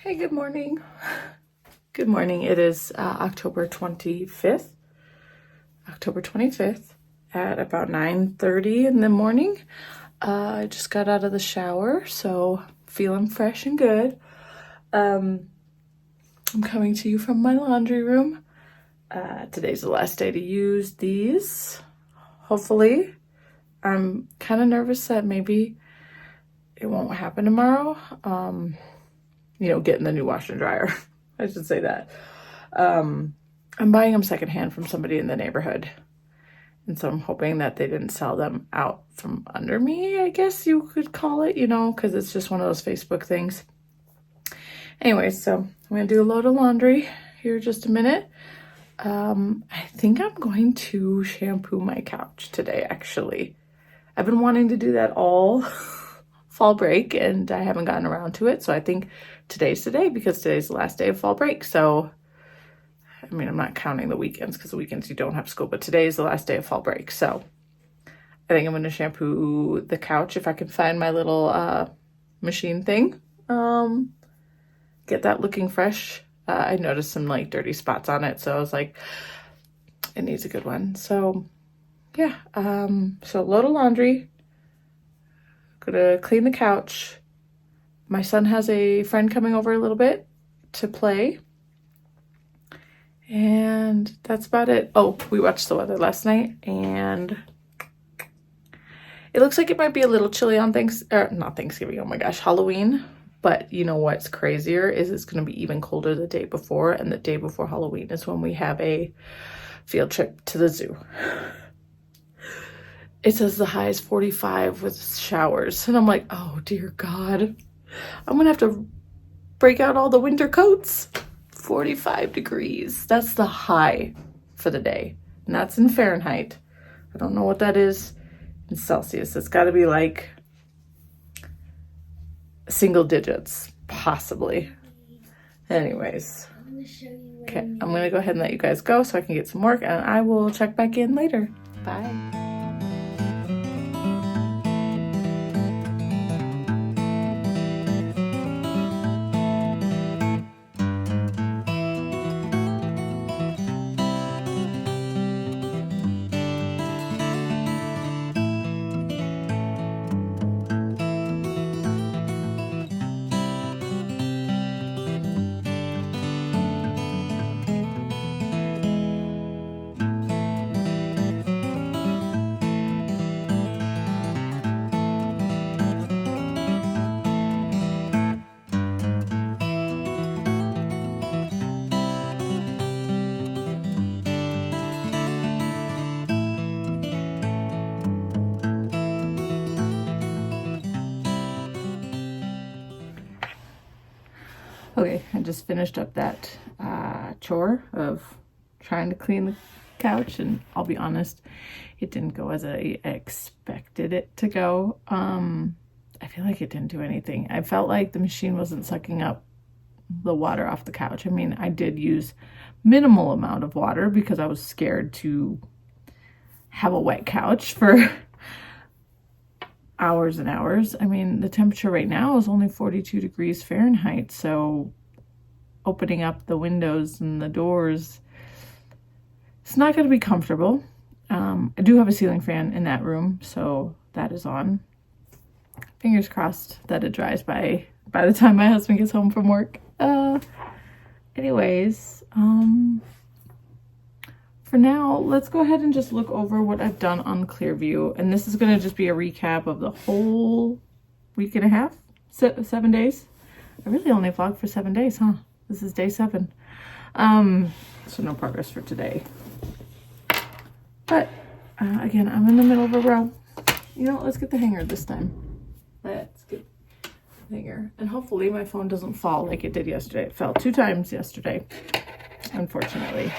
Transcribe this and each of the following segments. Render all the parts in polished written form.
Hey, good morning. Good morning. It is October 25th at about 9:30 in the morning. I just got out of the shower, so feeling fresh and good. I'm coming to you from my laundry room. Today's the last day to use these, hopefully. I'm kind of nervous that maybe it won't happen tomorrow. Getting the new washer and dryer. I should say that. I'm buying them secondhand from somebody in the neighborhood. And so I'm hoping that they didn't sell them out from under me, I guess you could call it, because it's just one of those Facebook things. Anyway, so I'm going to do a load of laundry here in just a minute. I think I'm going to shampoo my couch today, actually. I've been wanting to do that all fall break and I haven't gotten around to it. So I think today's the day because today's the last day of fall break. So, I mean, I'm not counting the weekends because the weekends you don't have school, but today is the last day of fall break. So I think I'm going to shampoo the couch if I can find my little machine thing. Get that looking fresh. I noticed some like dirty spots on it. So I was like, it needs a good one. So yeah, so a load of laundry. Gonna clean the couch. My son has a friend coming over a little bit to play. And that's about it. Oh, we watched the weather last night and it looks like it might be a little chilly on not Thanksgiving, oh my gosh, Halloween. But you know what's crazier is it's gonna be even colder the day before, and the day before Halloween is when we have a field trip to the zoo. It says the high is 45 with showers. And I'm like, oh dear God, I'm gonna have to break out all the winter coats. 45 degrees. That's the high for the day. And that's in Fahrenheit. I don't know what that is in Celsius. It's gotta be like single digits, possibly. Anyways. Okay, I'm gonna go ahead and let you guys go so I can get some work, and I will check back in later. Bye. Okay, I just finished up that chore of trying to clean the couch, and I'll be honest, it didn't go as I expected it to go. I feel like it didn't do anything. I felt like the machine wasn't sucking up the water off the couch. I mean, I did use minimal amount of water because I was scared to have a wet couch for hours and hours. I mean, the temperature right now is only 42 degrees Fahrenheit, so opening up the windows and the doors, it's not going to be comfortable. I do have a ceiling fan in that room, so that is on. Fingers crossed that it dries by the time my husband gets home from work. Anyways, for now, let's go ahead and just look over what I've done on Clearview. And this is going to just be a recap of the whole week and a half, 7 days. I really only vlogged for 7 days, huh? This is day 7. So no progress for today. But, again, I'm in the middle of a row. Let's get the hanger this time. Let's get the hanger. And hopefully my phone doesn't fall like it did yesterday. It fell 2 times yesterday, unfortunately.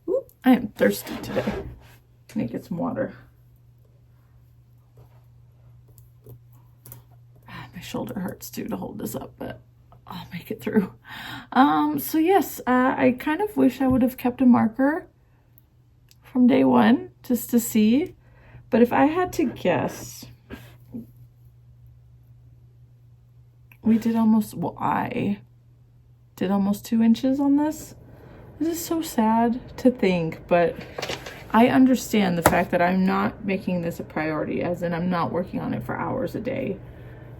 Ooh, I am thirsty today. I need to get some water. My shoulder hurts too to hold this up, but I'll make it through. So yes, I kind of wish I would have kept a marker from day one just to see. But if I had to guess, I did almost 2 inches on this. This is so sad to think, but I understand the fact that I'm not making this a priority, as in I'm not working on it for hours a day.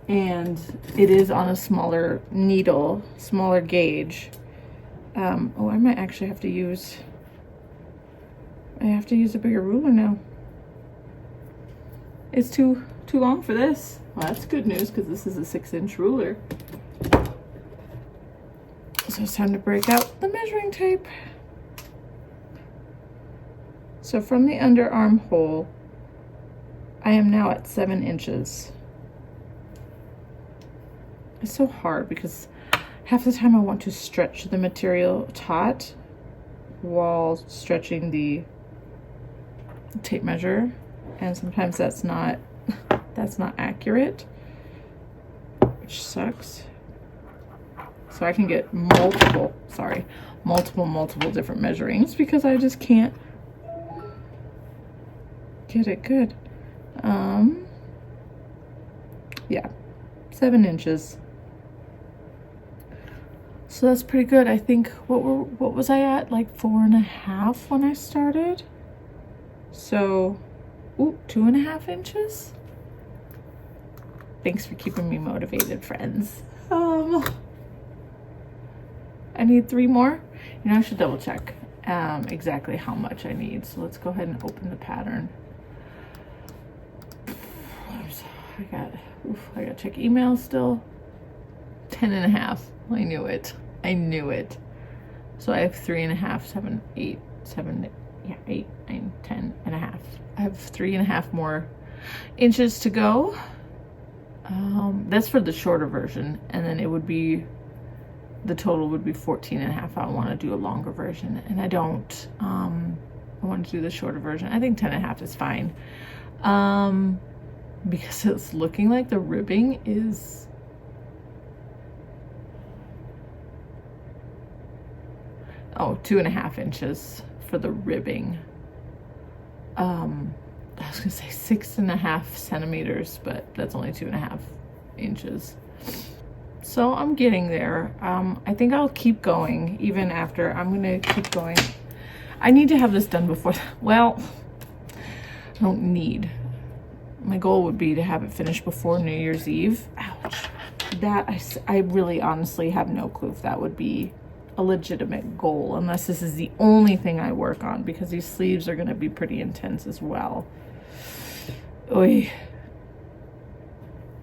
And it is on a smaller needle, smaller gauge. Oh, I might actually have to use, a bigger ruler now. It's too long for this. Well, that's good news because this is a 6-inch ruler. So it's time to break out the measuring tape. So from the underarm hole, I am now at 7 inches. It's so hard because half the time I want to stretch the material taut while stretching the tape measure, and sometimes that's not accurate, which sucks. So I can get multiple different measurings because I just can't get it good. Yeah, 7 inches. So that's pretty good. I think, what was I at? Like 4.5 when I started. So, 2.5 inches. Thanks for keeping me motivated, friends. I need 3 more. You know, I should double check exactly how much I need. So let's go ahead and open the pattern. I got to check email still. 10.5. I knew it. So I have 3.5, 7, 8, 7, 8, 9, 10.5. I have 3.5 more inches to go. That's for the shorter version, and then the total would be 14.5. I want to do a longer version, and I don't. I want to do the shorter version. I think 10.5 is fine, because it's looking like the ribbing is. Oh, 2.5 inches for the ribbing. I was gonna say 6.5 centimeters, but that's only 2.5 inches. So I'm getting there. I think I'll keep going even after. I'm gonna keep going. I need to have this done before, well, I don't need. My goal would be to have it finished before New Year's Eve. Ouch. That, I really honestly have no clue if that would be a legitimate goal, unless this is the only thing I work on, because these sleeves are going to be pretty intense as well. Oy.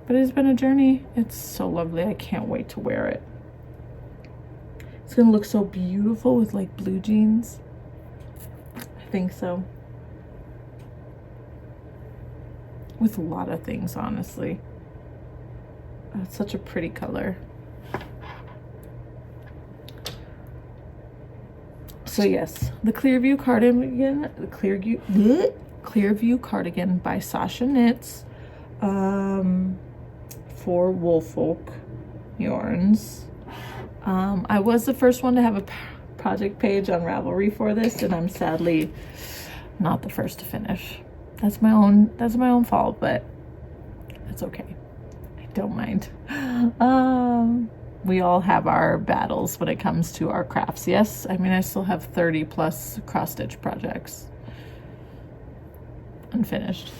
But it's been a journey. It's so lovely. I can't wait to wear it. It's going to look so beautiful with like blue jeans. I think so. With a lot of things, honestly. It's such a pretty color. So yes, the Clearview cardigan, Clearview cardigan by Sasha Knits, for Woolfolk Yarns. I was the first one to have a project page on Ravelry for this, and I'm sadly not the first to finish. That's my own fault, but it's okay. I don't mind. We all have our battles when it comes to our crafts. Yes, I mean, I still have 30 plus cross stitch projects unfinished.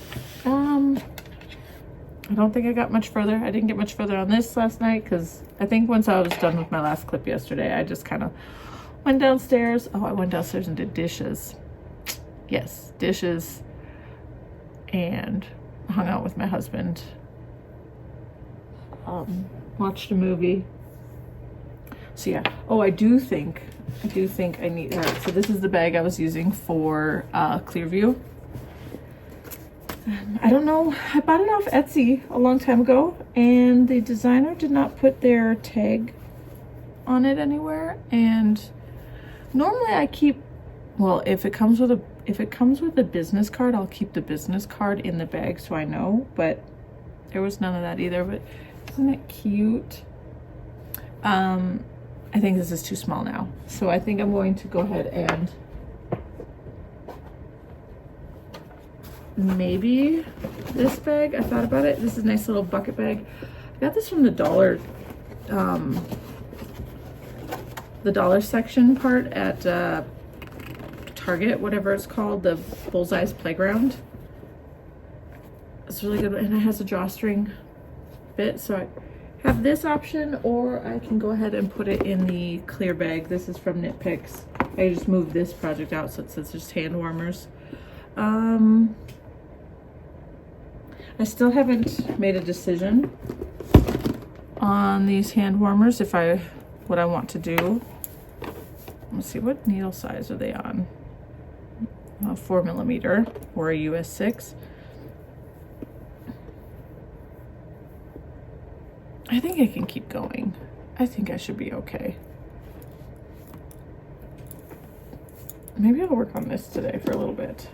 I don't think I got much further. I didn't get much further on this last night because I think once I was done with my last clip yesterday, I just kind of went downstairs. Oh, I went downstairs and did dishes. Yes, dishes, and hung out with my husband. Watched a movie. So yeah. Oh, I do think I need. All right. So this is the bag I was using for Clearview. I don't know. I bought it off Etsy a long time ago, and the designer did not put their tag on it anywhere. And normally I keep. Well, if it comes with a business card, I'll keep the business card in the bag so I know. But there was none of that either. But isn't it cute? I think this is too small now. So I think I'm going to go ahead and maybe this bag. I thought about it. This is a nice little bucket bag. I got this from the dollar section part at Target, whatever it's called, the Bullseye's Playground. It's really good, and it has a drawstring bit, so I have this option, or I can go ahead and put it in the clear bag. This is from Knit Picks. I just moved this project out so it says just hand warmers. I still haven't made a decision on these hand warmers, what I want to do. Let's see, what needle size are they on? 4mm or a US 6. I think I can keep going. I think I should be okay. Maybe I'll work on this today for a little bit.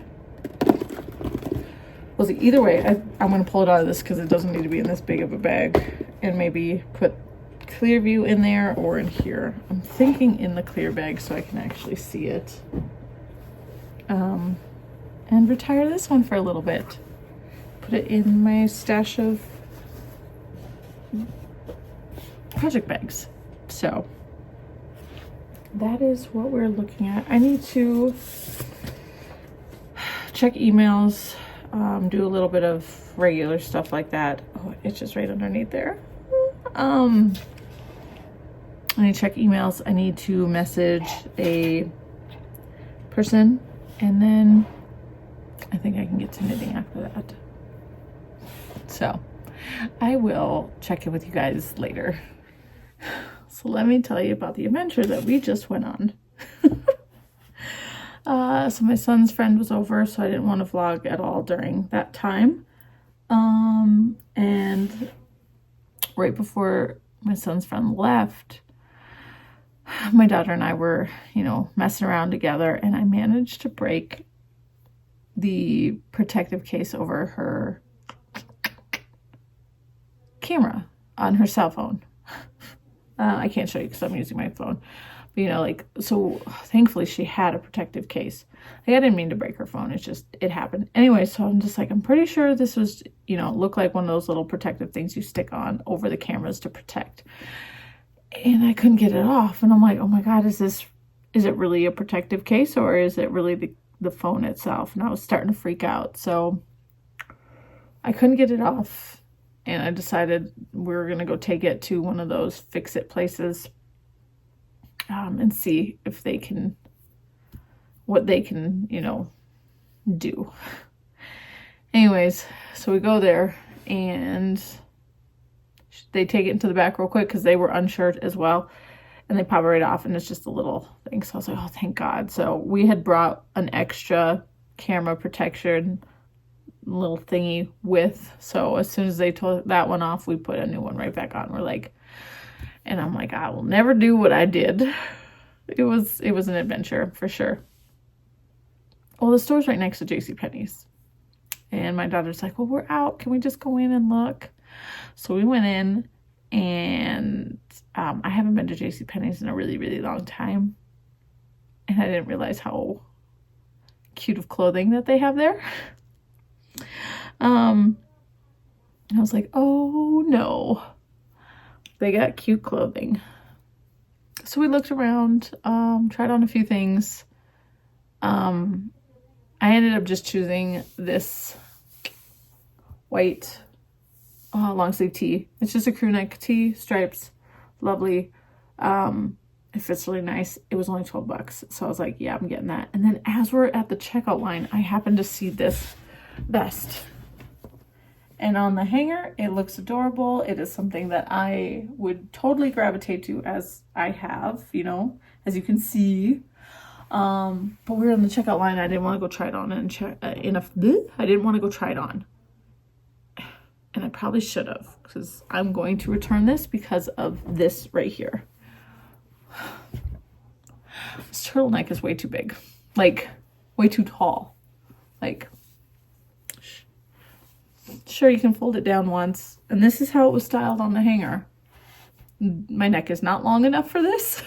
Well, see, either way, I'm going to pull it out of this because it doesn't need to be in this big of a bag, and maybe put clear view in there or in here. I'm thinking in the clear bag so I can actually see it. And retire this one for a little bit. Put it in my stash of project bags. So that is what we're looking at. I need to check emails, do a little bit of regular stuff like that. Oh, it's just right underneath there. I need to check emails. I need to message a person, and then I think I can get to knitting after that. So I will check in with you guys later. So let me tell you about the adventure that we just went on. So my son's friend was over, so I didn't want to vlog at all during that time. And right before my son's friend left, my daughter and I were, messing around together, and I managed to break the protective case over her camera on her cell phone. I can't show you because I'm using my phone. But, so thankfully she had a protective case. I didn't mean to break her phone. It happened. Anyway, so I'm just like, I'm pretty sure this was, looked like one of those little protective things you stick on over the cameras to protect. And I couldn't get it off. And I'm like, oh my God, is it really a protective case, or is it really the phone itself? And I was starting to freak out. So I couldn't get it off. And I decided we were going to go take it to one of those fix-it places, and see if what they can, do. Anyways, so we go there, and they take it into the back real quick because they were unsure as well. And they pop it right off, and it's just a little thing. So I was like, oh, thank God. So we had brought an extra camera protection little thingy with. So as soon as they took that one off, we put a new one right back on. And I'm like, I will never do what I did. It was an adventure for sure. Well, the store's right next to JCPenney's. And my daughter's like, well, we're out. Can we just go in and look? So we went in, and I haven't been to JCPenney's in a really, really long time. And I didn't realize how cute of clothing that they have there. I was like, oh no. They got cute clothing. So we looked around, tried on a few things. I ended up just choosing this white long sleeve tee. It's just a crew neck tee, stripes, lovely. It fits really nice. It was only $12. So I was like, yeah, I'm getting that. And then as we're at the checkout line, I happened to see this vest. And on the hanger, it looks adorable. It is something that I would totally gravitate to, as I have, as you can see. But we were in the checkout line. I didn't want to go try it on I didn't want to go try it on. And I probably should have, because I'm going to return this because of this right here. This turtleneck is way too big. Way too tall. Sure, you can fold it down once. And this is how it was styled on the hanger. my neck is not long enough for this.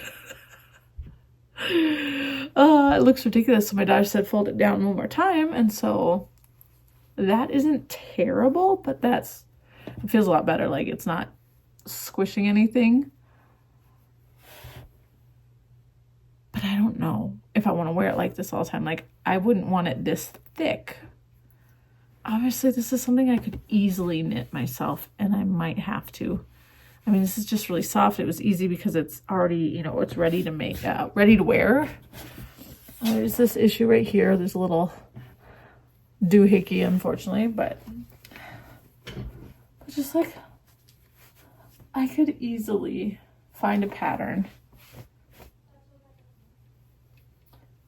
It looks ridiculous. So my daughter said fold it down one more time, and so that isn't terrible, but it feels a lot better. Like it's not squishing anything. But I don't know if I want to wear it like this all the time. Like I wouldn't want it this thick. Obviously, this is something I could easily knit myself, and I might have to. I mean, this is just really soft. It was easy because it's already, you know, it's ready to make, ready to wear. There's this issue right here. There's a little doohickey, unfortunately, but just like, I could easily find a pattern.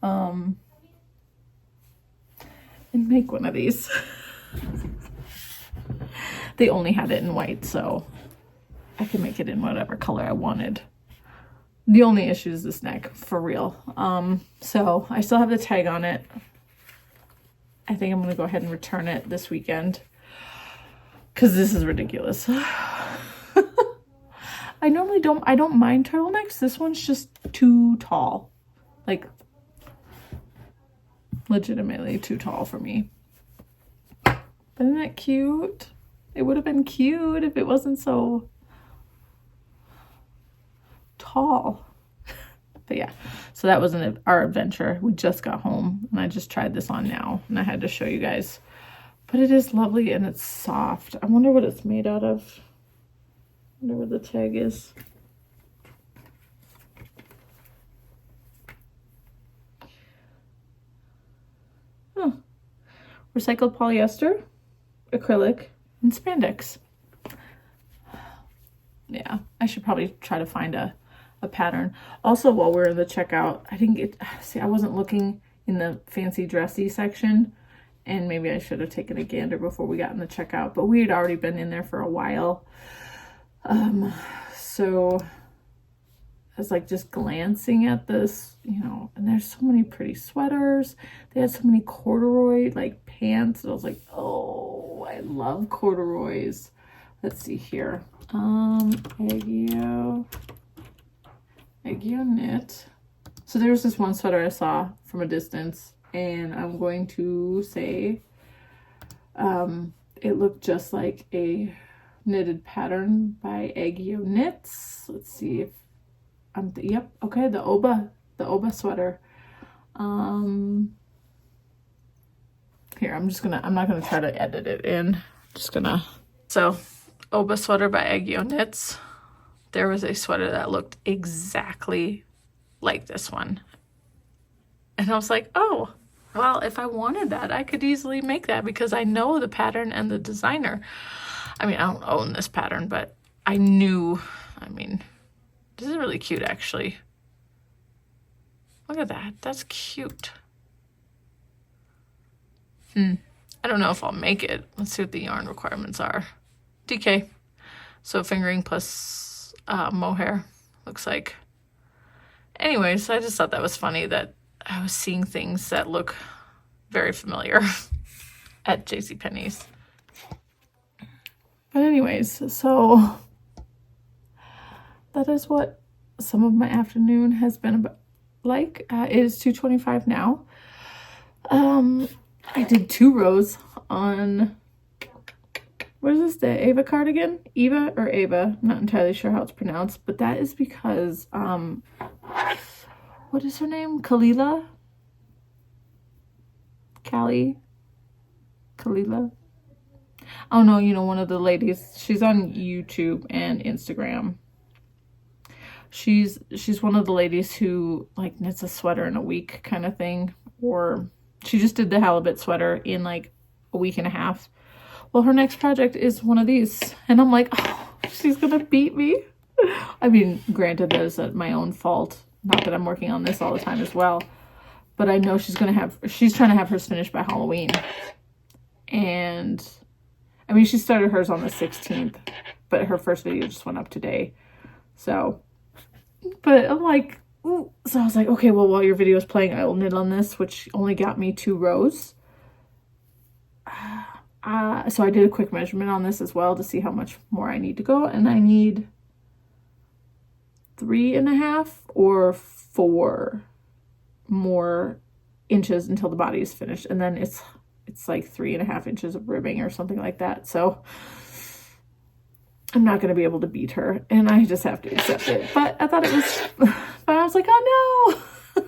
And make one of these. They only had it in white, so I could make it in whatever color I wanted. The only issue is this neck, for real. So I still have the tag on it. I think I'm gonna go ahead and return it this weekend because this is ridiculous. I don't mind turtlenecks. This one's just too tall. Like legitimately too tall for me. But isn't that cute? It would have been cute if it wasn't so tall. But yeah, so that was our adventure. We just got home and I just tried this on now and I had to show you guys. But it is lovely and it's soft. I wonder what it's made out of. I wonder where the tag is. Huh. Recycled polyester, acrylic, and spandex. Yeah, I should probably try to find a pattern. Also, while we're in the checkout, I wasn't looking in the fancy dressy section, and maybe I should have taken a gander before we got in the checkout, but we had already been in there for a while. So I was like just glancing at this, you know, and there's so many pretty sweaters. They had so many corduroy like pants. And I was like, oh, I love corduroys. Let's see here. Eggio knit. So there's this one sweater I saw from a distance, and I'm going to say it looked just like a knitted pattern by Eggio Knits. Let's see if yep, okay, the Oba sweater. Here, I'm not gonna try to edit it in. So Oba sweater by Eggio Knits. There was a sweater that looked exactly like this one. And I was like, oh, well, if I wanted that, I could easily make that because I know the pattern and the designer. I mean, I don't own this pattern, but I knew, this is really cute, actually. Look at that. That's cute. I don't know if I'll make it. Let's see what the yarn requirements are. DK. So fingering plus mohair, looks like. Anyways, I just thought that was funny that I was seeing things that look very familiar at JCPenney's. But anyways, so that is what some of my afternoon has been about. Like, it is 2:25 now. I did 2 rows on, what is this, the Ava cardigan? Eva or Ava? I'm not entirely sure how it's pronounced, but that is because, what is her name? Kalila? Kalila? Oh no, you know, one of the ladies, she's on YouTube and Instagram. She's one of the ladies who like knits a sweater in a week kind of thing, or she just did the halibut sweater in like a week and a half. Well, her next project is one of these, and I'm like, oh, she's gonna beat me. I mean, granted, that is my own fault. Not that I'm working on this all the time as well, but I know she's trying to have hers finished by Halloween. And I mean, she started hers on the 16th, but her first video just went up today. So, but I'm like, ooh. So I was like, okay, well, while your video is playing, I will knit on this, which only got me 2 rows. So I did a quick measurement on this as well to see how much more I need to go. And I need 3.5 or 4 more inches until the body is finished, and then it's like 3.5 inches of ribbing or something like that. So I'm not going to be able to beat her, and I just have to accept it. But I thought it was, but I was like, oh no.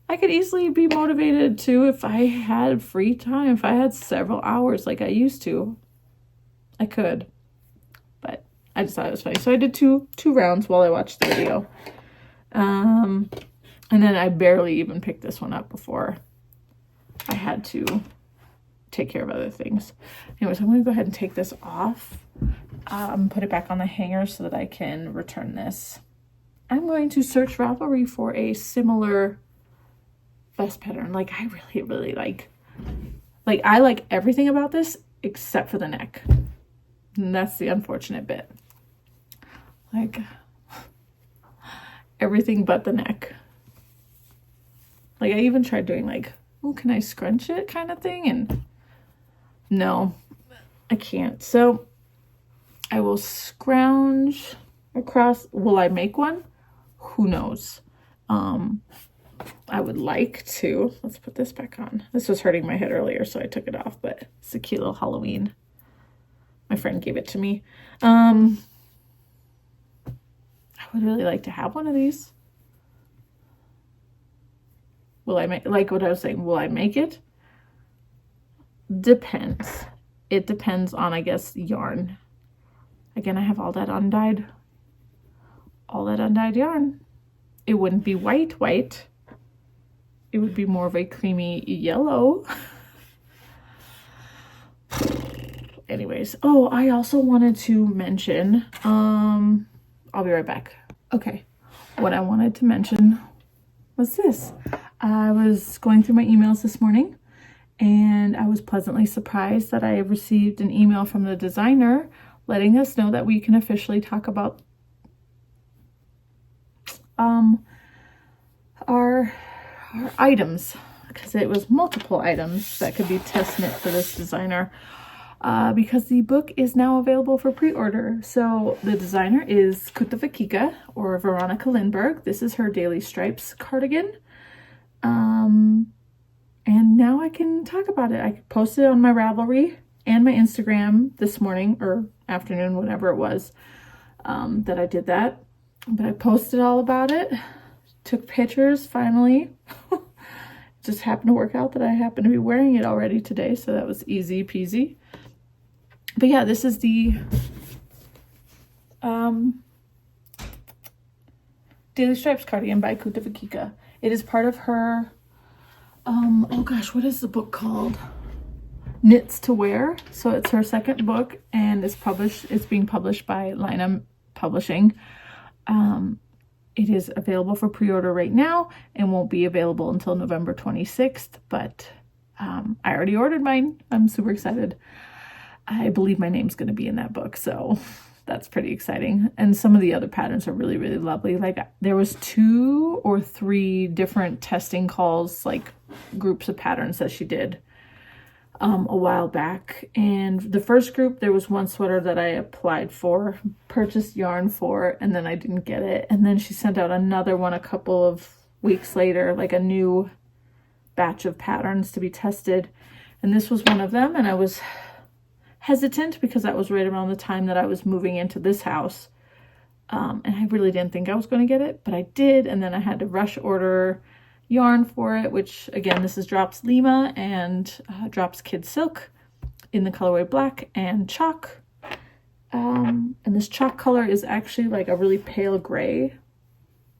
I could easily be motivated to, if I had free time, if I had several hours like I used to, I could. But I just thought it was funny. So I did two rounds while I watched the video. And then I barely even picked this one up before I had to take care of other things. Anyways, I'm going to go ahead and take this off. Put it back on the hanger so that I can return this. I'm going to search Ravelry for a similar vest pattern. Like, I really like I like everything about this except for the neck. And that's the unfortunate bit. Like, everything but the neck. Like, I even tried doing like, oh, can I scrunch it kind of thing? And no, I can't. So I will scrounge across. Will I make one? Who knows? I would like to. Let's put this back on. This was hurting my head earlier, so I took it off, but it's a cute little Halloween. My friend gave it to me. I would really like to have one of these. Will I make, like what I was saying, will I make it? Depends. It depends on, I guess, yarn. Again, I have all that undyed yarn. It wouldn't be white. It would be more of a creamy yellow. Anyways, oh, I also wanted to mention, I'll be right back. Okay, what I wanted to mention was this. I was going through my emails this morning, and I was pleasantly surprised that I received an email from the designer letting us know that we can officially talk about our items, because it was multiple items that could be test knit for this designer, because the book is now available for pre-order. So the designer is Kika, or Veronica Lindberg. This is her Daily Stripes cardigan. And now I can talk about it. I posted it on my Ravelry and my Instagram this morning or afternoon, whatever it was, that I did that. But I posted all about it, took pictures finally. Just happened to work out that I happen to be wearing it already today, so that was easy peasy. But yeah, this is the Daily Stripes cardigan by Kika. It is part of her, oh gosh, what is the book called? Knits to Wear. So it's her second book, and it's being published by Lina Publishing. It is available for pre-order right now and won't be available until November 26th, but I already ordered mine. I'm super excited. I believe my name's going to be in that book, so that's pretty exciting. And some of the other patterns are really, really lovely. Like, there was 2 or 3 different testing calls, like groups of patterns that she did a while back. And the first group, there was one sweater that I applied for, purchased yarn for, and then I didn't get it. And then she sent out another one a couple of weeks later, like a new batch of patterns to be tested. And this was one of them, and I was hesitant because that was right around the time that I was moving into this house. And I really didn't think I was going to get it, but I did. And then I had to rush order yarn for it, which again, this is Drops Lima and Drops Kid Silk in the colorway black and chalk. And this chalk color is actually like a really pale gray.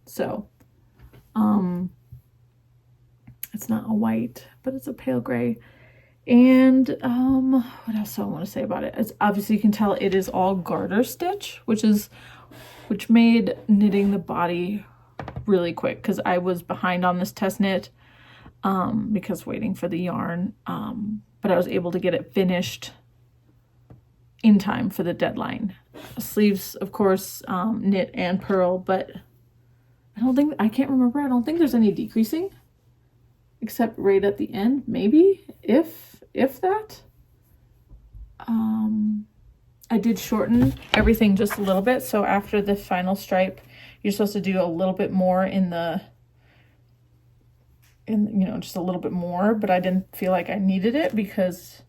So it's not a white, but it's a pale gray. And what else do I want to say about it? It's obviously, you can tell it is all garter stitch, which made knitting the body really quick, because I was behind on this test knit because waiting for the yarn, but I was able to get it finished in time for the deadline. Sleeves, of course, knit and purl, but I can't remember. I don't think there's any decreasing except right at the end, maybe, if that. I did shorten everything just a little bit. So after the final stripe, you're supposed to do a little bit more in the, you know, just a little bit more, but I didn't feel like I needed it because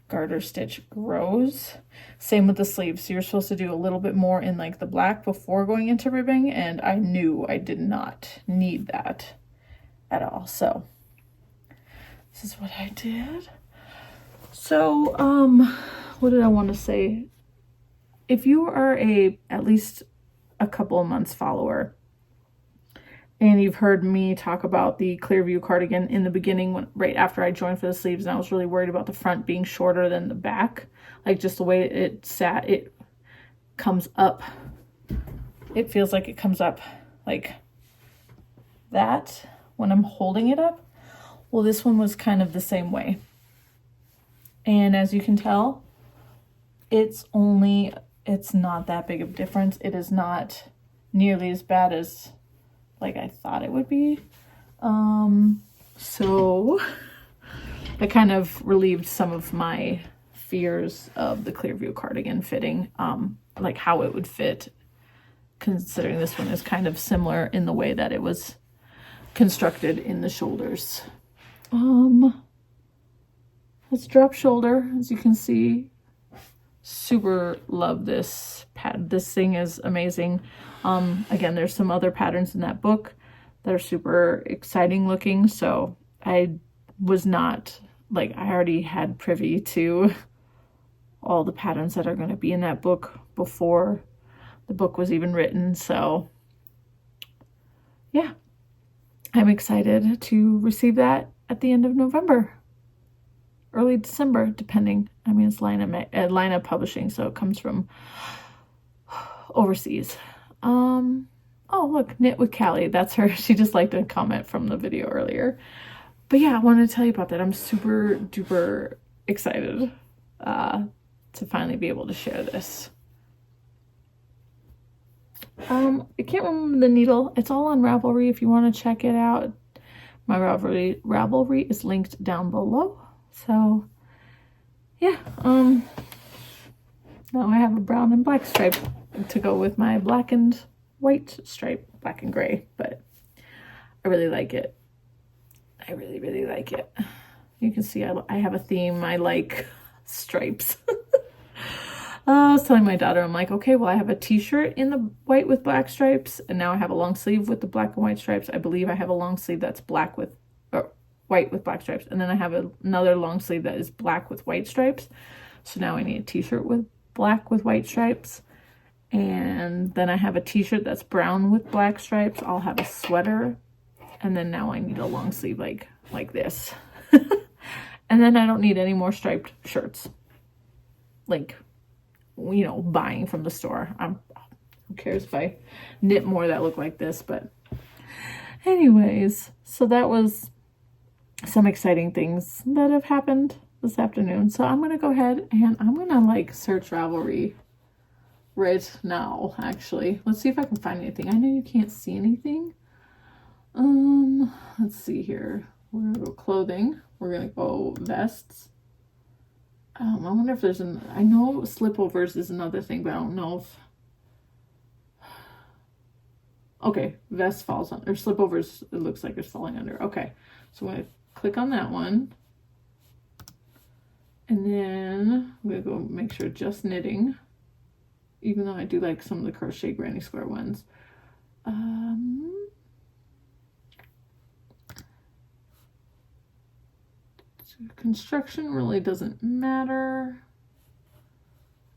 garter stitch grows. Same with the sleeves. So you're supposed to do a little bit more in like the black before going into ribbing, and I knew I did not need that at all. So this is what I did. So, what did I want to say? If you are at least a couple of months follower, and you've heard me talk about the Clearview cardigan in the beginning, right after I joined for the sleeves, and I was really worried about the front being shorter than the back, like just the way it sat, it comes up. It feels like it comes up like that when I'm holding it up. Well, this one was kind of the same way. And as you can tell, it's not that big of a difference. It is not nearly as bad as like I thought it would be. So that kind of relieved some of my fears of the Clearview cardigan fitting, like how it would fit, considering this one is kind of similar in the way that it was constructed in the shoulders. Let's drop shoulder. As you can see, super love this pattern. This thing is amazing. Again, there's some other patterns in that book that are super exciting looking, so I was not, like, I already had privy to all the patterns that are going to be in that book before the book was even written. So yeah, I'm excited to receive that at the end of November, early December, depending. I mean, it's Lina Publishing, so it comes from overseas. Oh, look, Knit with Callie. That's her. She just liked a comment from the video earlier. But yeah, I wanted to tell you about that. I'm super duper excited to finally be able to share this. I can't remember the needle. It's all on Ravelry if you want to check it out. My Ravelry is linked down below. So yeah, now I have a brown and black stripe to go with my black and white stripe, black and gray, but I really like it. I really, really like it. You can see I have a theme. I like stripes. I was telling my daughter, I'm like, okay, well, I have a t-shirt in the white with black stripes, and now I have a long sleeve with the black and white stripes. I believe I have a long sleeve that's black with, or white with black stripes, and then I have another long sleeve that is black with white stripes. So now I need a t-shirt with black with white stripes, and then I have a t-shirt that's brown with black stripes. I'll have a sweater, and then now I need a long sleeve like this. And then I don't need any more striped shirts, like, you know, buying from the store. Who cares if I knit more that look like this? But anyways, so that was some exciting things that have happened this afternoon. So I'm gonna go ahead and I'm gonna like search Ravelry right now. Actually, let's see if I can find anything. I know you can't see anything. Let's see here. We're gonna go clothing. We're gonna go vests. I wonder if there's I know slipovers is another thing, but I don't know if, okay, vest falls on, or slipovers, it looks like it's falling under. Okay, so I'm going to click on that one. And then I'm going to go make sure just knitting, even though I do like some of the crochet granny square ones. Construction really doesn't matter.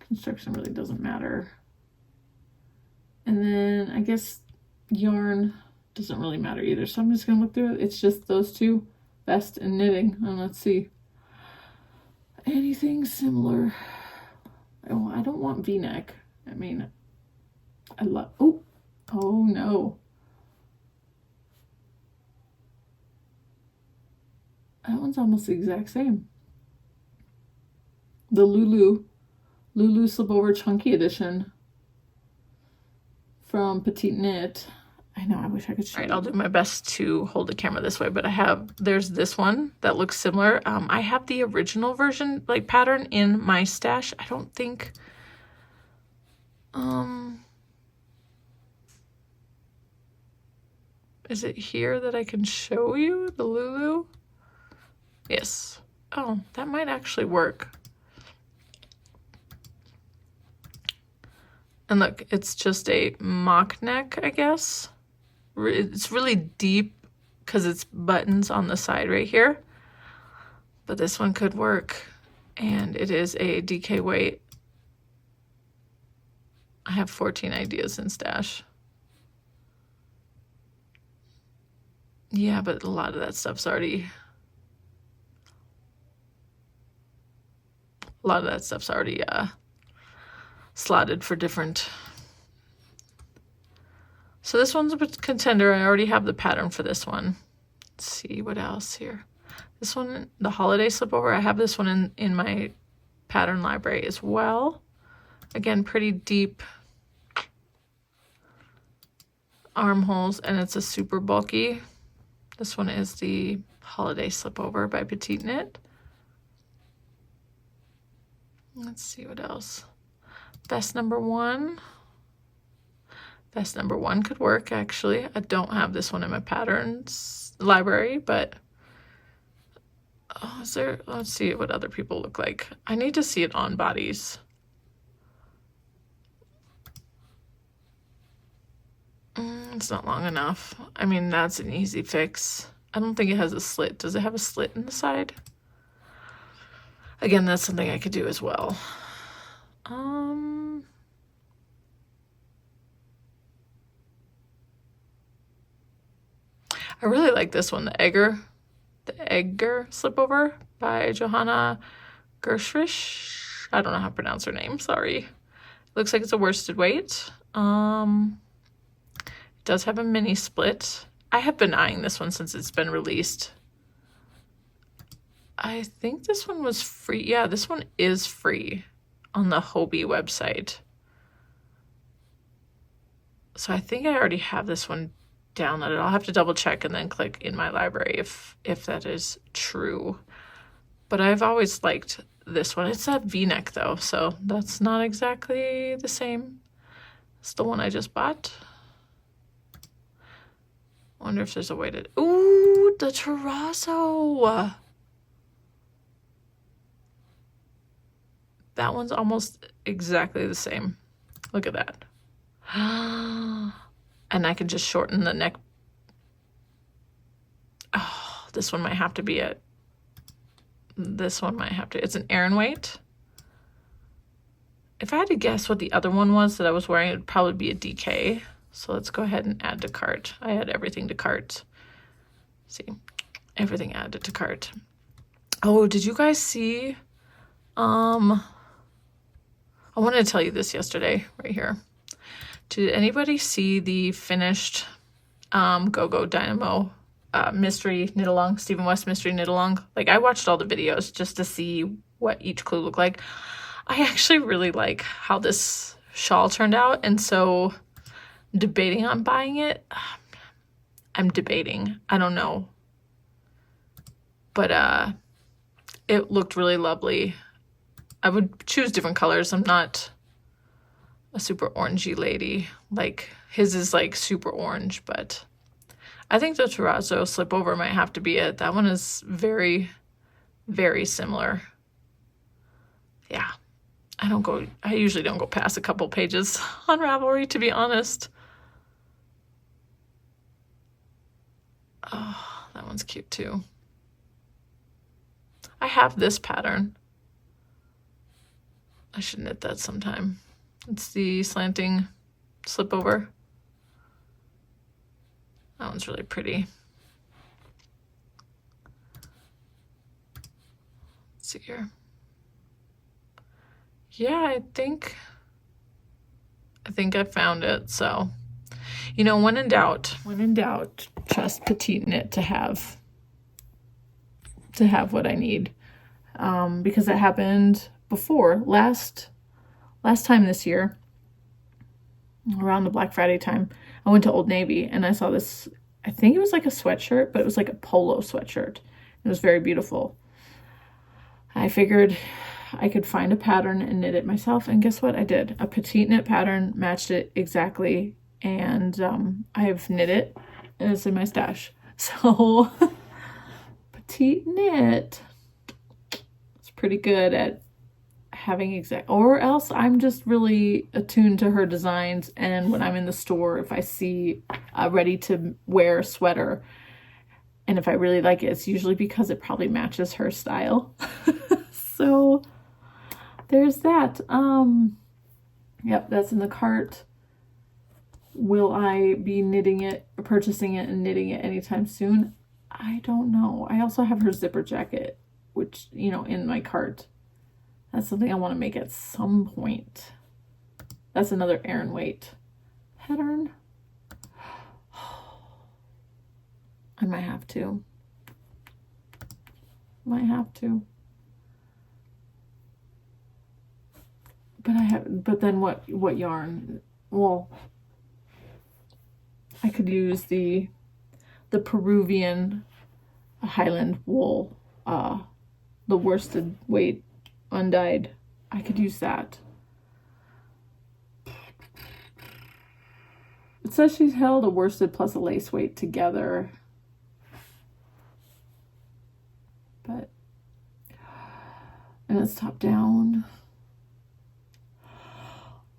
Construction really doesn't matter. And then I guess yarn doesn't really matter either. So I'm just going to look through it. It's just those two, vest and knitting. And let's see. Anything similar. Oh, I don't want V-neck. I mean, I love, oh no. That one's almost the exact same. The Lulu Slipover Chunky Edition from Petite Knit. I know, I wish I could show you. I'll do my best to hold the camera this way, but there's this one that looks similar. I have the original version, like pattern, in my stash. I don't think Is it here that I can show you the Lulu? Yes. Oh, that might actually work. And look, it's just a mock neck, I guess. It's really deep because it's buttons on the side right here. But this one could work. And it is a DK weight. I have 14 ideas in stash. Yeah, but a lot of that stuff's already... slotted for different. So this one's a contender. I already have the pattern for this one. Let's see what else here. This one, the holiday slipover, I have this one in my pattern library as well. Again, pretty deep armholes, and it's a super bulky. This one is the holiday slipover by Petite Knit. Let's see what else. Vest number 1. Vest number 1 could work, actually. I don't have this one in my patterns library, but oh, is there? Let's see what other people look like. I need to see it on bodies. It's not long enough. I mean, that's an easy fix. I don't think it has a slit. Does it have a slit in the side? Again, that's something I could do as well. I really like this one, the Egger slipover by Johanna Gershwish. I don't know how to pronounce her name, sorry. Looks like it's a worsted weight. It does have a mini split. I have been eyeing this one since it's been released. I think this one was free. Yeah, this one is free on the Hobie website. So I think I already have this one downloaded. I'll have to double check and then click in my library if that is true. But I've always liked this one. It's a V-neck though, so that's not exactly the same. It's the one I just bought. Wonder if there's a way to... Ooh, the terrazzo! That one's almost exactly the same. Look at that. And I can just shorten the neck. Oh, this one might have to be it. This one might have to. It's an Aran weight. If I had to guess what the other one was that I was wearing, it would probably be a DK. So let's go ahead and add to cart. I had everything to cart. See, everything added to cart. Oh, did you guys see? I wanted to tell you this yesterday, right here. Did anybody see the finished Go-Go Dynamo mystery knit-along, Stephen West mystery knit-along? Like, I watched all the videos just to see what each clue looked like. I actually really like how this shawl turned out, and so debating on buying it. I'm debating. I don't know. But it looked really lovely. I would choose different colors. I'm not a super orangey lady. Like, his is like super orange, but I think the terrazzo slipover might have to be it. That one is very, very similar. Yeah. I usually don't go past a couple pages on Ravelry, to be honest. Oh, that one's cute too. I have this pattern. I should knit that sometime. It's the slanting slipover. That one's really pretty. Let's see here. Yeah, I think I found it. So, you know, when in doubt, trust Petite Knit to have what I need. Because it happened before last time this year, around the Black Friday time. I went to Old Navy and I saw this, I think it was like a sweatshirt, but it was like a polo sweatshirt. It was very beautiful. I figured I could find a pattern and knit it myself, and guess what? I did. A Petite Knit pattern, matched it exactly, and I've knit it and it's in my stash. So Petite Knit is pretty good at having exact, or else I'm just really attuned to her designs, and when I'm in the store, if I see a ready to wear sweater and if I really like it, it's usually because it probably matches her style. So there's that. Yep, that's in the cart. Will I be knitting it, purchasing it and knitting it anytime soon? I don't know. I also have her zipper jacket, which, you know, in my cart. That's something I want to make at some point. That's another Aran weight pattern. I might have to. Might have to. But then what yarn? Well, I could use the Peruvian Highland wool, the worsted weight undyed. I could use that. It says she's held a worsted plus a lace weight together. But, and it's top down.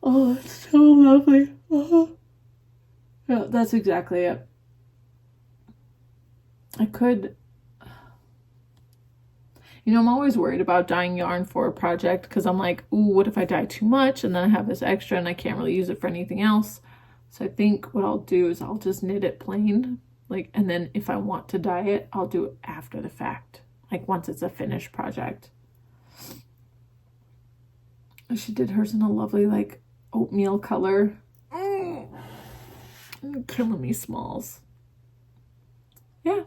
Oh, it's so lovely. Yeah, that's exactly it. I could, you know, I'm always worried about dyeing yarn for a project because I'm like, ooh, what if I dye too much and then I have this extra and I can't really use it for anything else? So I think what I'll do is I'll just knit it plain, like, and then if I want to dye it, I'll do it after the fact, like once it's a finished project. She did hers in a lovely, like, oatmeal color. Killing me, Smalls. Yeah.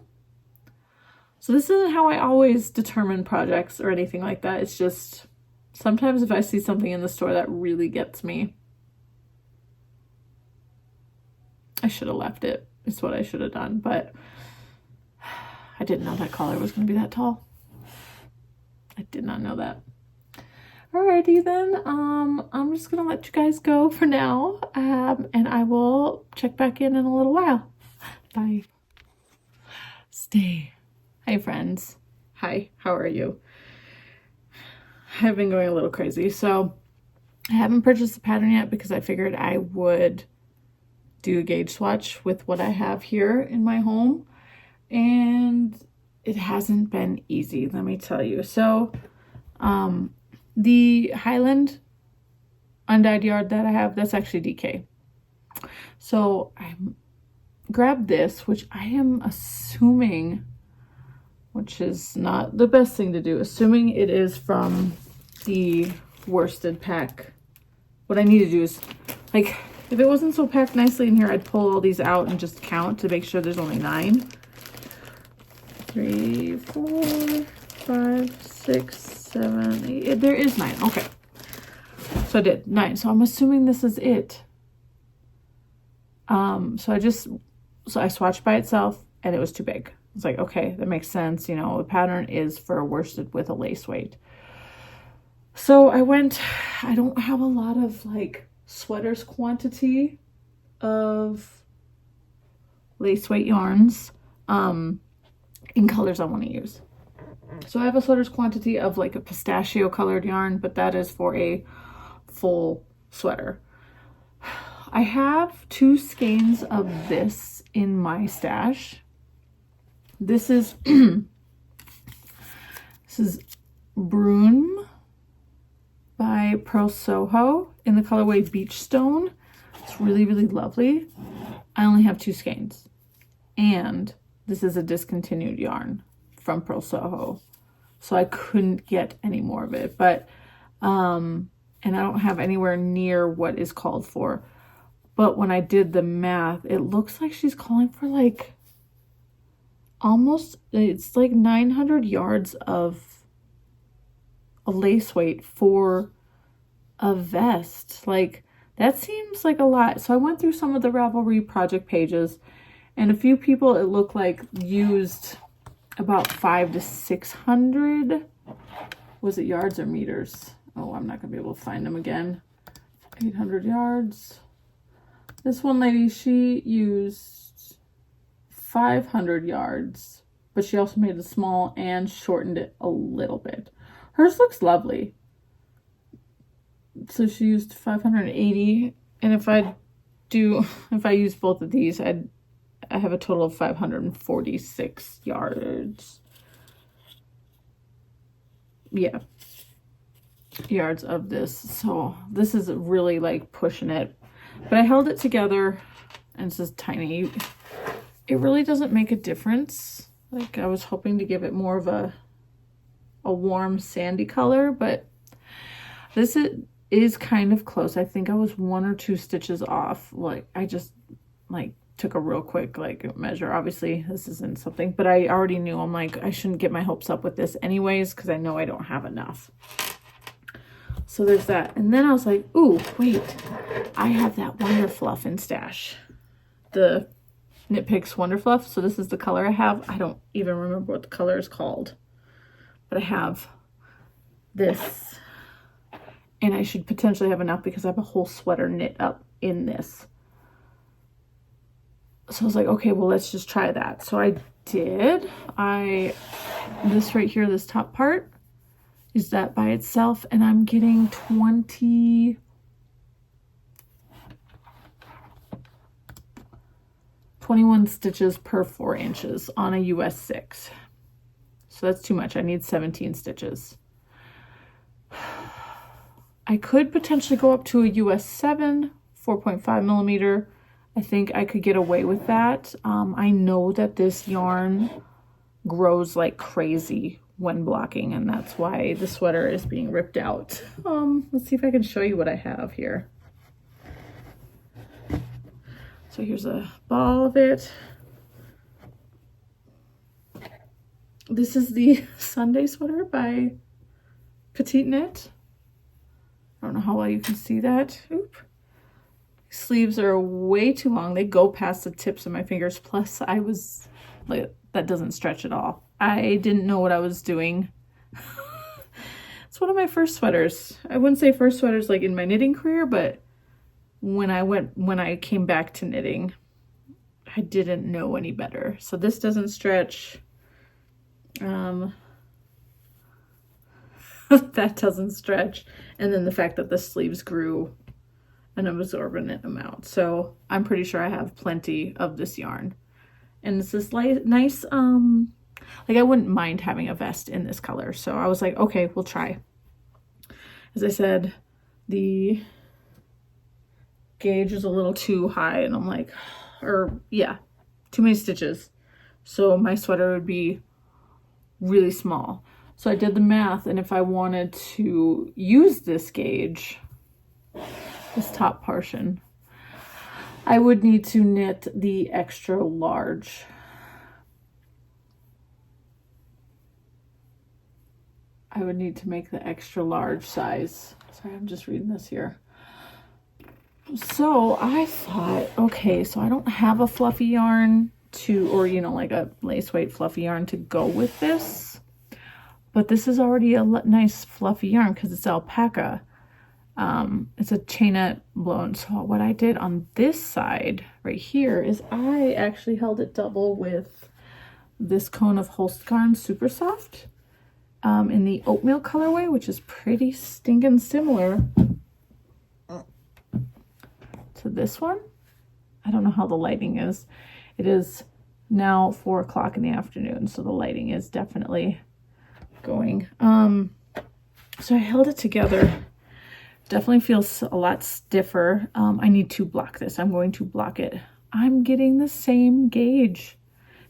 So this isn't how I always determine projects or anything like that. It's just sometimes if I see something in the store that really gets me, I should have left it. It's what I should have done, but I didn't know that collar was going to be that tall. I did not know that. Alrighty then, I'm just gonna let you guys go for now, and I will check back in a little while. Bye. Stay. Hi friends. Hi, how are you? I've been going a little crazy, so I haven't purchased the pattern yet because I figured I would do a gauge swatch with what I have here in my home, and it hasn't been easy, let me tell you. So, the Highland undyed yard that I have, that's actually DK. So I grabbed this, which I am assuming, which is not the best thing to do, assuming it is from the worsted pack. What I need to do is, like, if it wasn't so packed nicely in here, I'd pull all these out and just count to make sure there's only 9. 3, 4, 5, 6, 7, 8. There is 9. Okay. So I did 9. So I'm assuming this is it. So I swatched by itself and it was too big. It's like, okay, that makes sense. You know, the pattern is for a worsted with a lace weight. So I don't have a lot of like sweaters quantity of lace weight yarns in colors I want to use. So I have a sweater's quantity of like a pistachio colored yarn, but that is for a full sweater. I have 2 skeins of this in my stash. This is this is Brune by Pearl Soho in the colorway Beach Stone. It's really, really lovely. I only have 2 skeins. And this is a discontinued yarn from Pearl Soho. So I couldn't get any more of it. But, and I don't have anywhere near what is called for. But when I did the math, it looks like she's calling for like almost, it's like 900 yards of a lace weight for a vest. Like, that seems like a lot. So I went through some of the Ravelry project pages, and a few people, it looked like, used about 500 to 600. Was it yards or meters? Oh, I'm not gonna be able to find them again. 800 yards. This one lady, she used 500 yards, but she also made it small and shortened it a little bit. Hers looks lovely. So she used 580, and if I use both of these, I have a total of 546 yards. Yeah, yards of this. So this is really like pushing it, but I held it together, and it's just tiny. It really doesn't make a difference. Like, I was hoping to give it more of a warm sandy color, but this is kind of close. I think I was 1 or 2 stitches off. Like, I just like took a real quick like measure. Obviously this isn't something, but I already knew, I'm like, I shouldn't get my hopes up with this anyways, because I know I don't have enough. So there's that. And then I was like, ooh, wait, I have that Wonder Fluff in stash. The Knit Picks Wonder Fluff. So this is the color I have. I don't even remember what the color is called, but I have this, and I should potentially have enough because I have a whole sweater knit up in this. So I was like, okay, well, let's just try that. So I did. This right here, this top part, is that by itself, and I'm getting 21 stitches per 4 inches on a US 6. So that's too much. I need 17 stitches. I could potentially go up to a US 7, 4.5 millimeter. I think I could get away with that. I know that this yarn grows like crazy when blocking, and that's why the sweater is being ripped out. Let's see if I can show you what I have here. So here's a ball of it. This is the Sunday sweater by Petite Knit. I don't know how well you can see that. Oop. Sleeves are way too long. They go past the tips of my fingers. Plus, I was like, that doesn't stretch at all. I didn't know what I was doing. It's one of my first sweaters. I wouldn't say first sweaters like in my knitting career, but when I came back to knitting, I didn't know any better. So this doesn't stretch. That doesn't stretch. And then the fact that the sleeves grew an absorbent amount. So I'm pretty sure I have plenty of this yarn. And it's this nice, like, I wouldn't mind having a vest in this color. So I was like, okay, we'll try. As I said, the gauge is a little too high, and I'm like, yeah, too many stitches. So my sweater would be really small. So I did the math, and if I wanted to use this gauge, this top portion, I would need to knit the extra large. I would need to make the extra large size. Sorry, I'm just reading this here. So I thought, okay, so I don't have a fluffy yarn or, you know, like a lace weight fluffy yarn to go with this. But this is already a nice fluffy yarn because it's alpaca. It's a chainette blown. So what I did on this side right here is I actually held it double with this cone of Holstgarn Super Soft in the oatmeal colorway, which is pretty stinking similar to this one. I don't know how the lighting is. It is now 4 o'clock in the afternoon, so the lighting is definitely going. So I held it together. Definitely feels a lot stiffer. I need to block this. I'm going to block it. I'm getting the same gauge.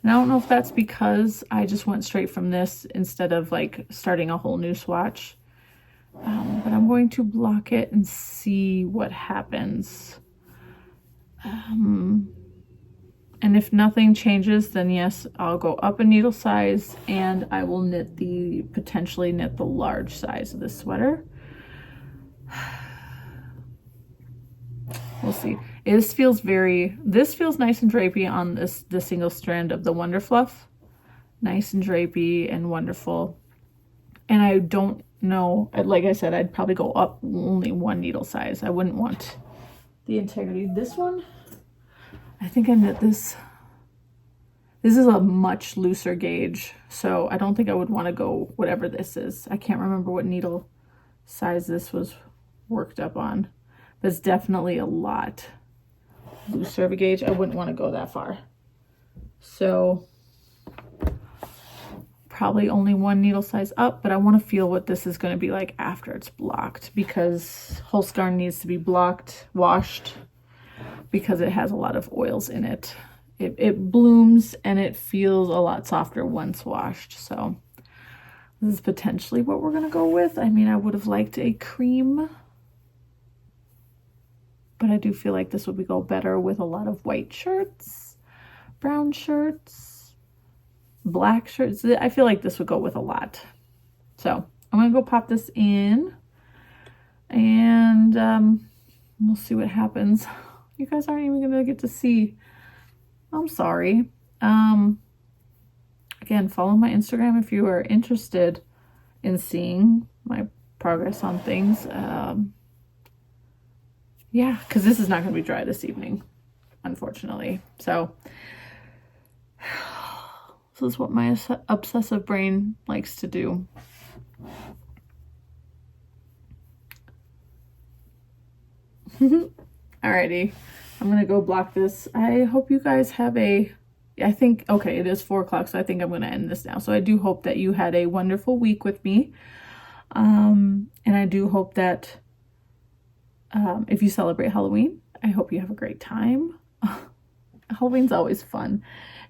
And I don't know if that's because I just went straight from this instead of like starting a whole new swatch. But I'm going to block it and see what happens. And if nothing changes, then yes, I'll go up a needle size and I will potentially knit the large size of this sweater. We'll see. This feels nice and drapey on the single strand of the Wonder Fluff. Nice and drapey and wonderful. And I don't know, like I said, I'd probably go up only 1 needle size. I wouldn't want the integrity. This one, I think I knit this. This is a much looser gauge, so I don't think I would want to go whatever this is. I can't remember what needle size this was worked up on, but it's definitely a lot looser of a gauge. I wouldn't want to go that far. So probably only one needle size up, but I want to feel what this is going to be like after it's blocked, because whole scarn needs to be blocked, washed, because it has a lot of oils in it. It blooms and it feels a lot softer once washed. So this is potentially what we're going to go with. I mean, I would have liked a cream, but I do feel like this would go better with a lot of white shirts, brown shirts, black shirts. I feel like this would go with a lot. So I'm going to go pop this in, and we'll see what happens. You guys aren't even going to get to see. I'm sorry. Again, follow my Instagram if you are interested in seeing my progress on things. Yeah, because this is not going to be dry this evening, unfortunately. So this is what my obsessive brain likes to do. Alrighty, I'm gonna go block this. I hope you guys have I think, okay, it is 4 o'clock, so I think I'm gonna end this now. So I do hope that you had a wonderful week with me. And I do hope that if you celebrate Halloween, I hope you have a great time. Halloween's always fun.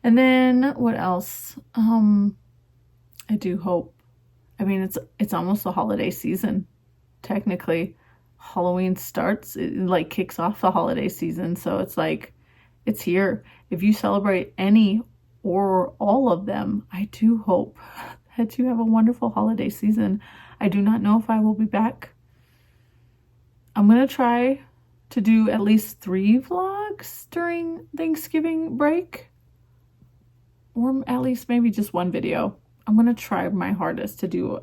And then what else? I do hope, I mean, it's almost the holiday season, technically. Halloween starts, it like kicks off the holiday season, so it's like it's here. If you celebrate any or all of them, I do hope that you have a wonderful holiday season. I do not know if I will be back. I'm gonna try to do at least 3 vlogs during Thanksgiving break, or at least maybe just 1 video. I'm gonna try my hardest to do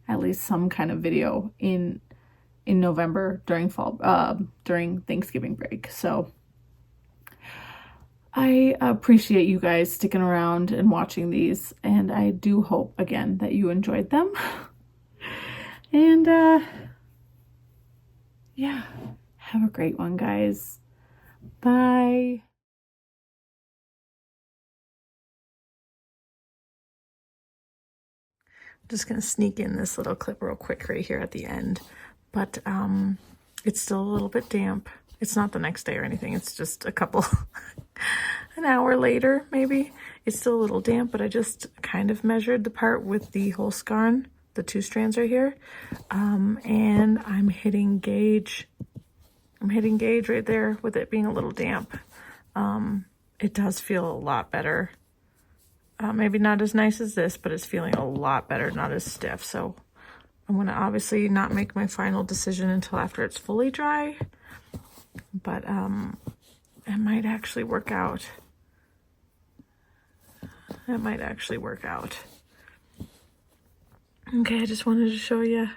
at least some kind of video in November during Thanksgiving break. So I appreciate you guys sticking around and watching these, and I do hope again that you enjoyed them. And yeah, have a great one, guys. Bye. Just gonna sneak in this little clip real quick right here at the end. But it's still a little bit damp. It's not the next day or anything. It's just a couple, an hour later, maybe. It's still a little damp, but I just kind of measured the part with the whole scarn, the 2 strands right here. And I'm hitting gauge. I'm hitting gauge right there with it being a little damp. It does feel a lot better. Maybe not as nice as this, but it's feeling a lot better, not as stiff. So I'm going to obviously not make my final decision until after it's fully dry, but it might actually work out. It might actually work out. Okay, I just wanted to show you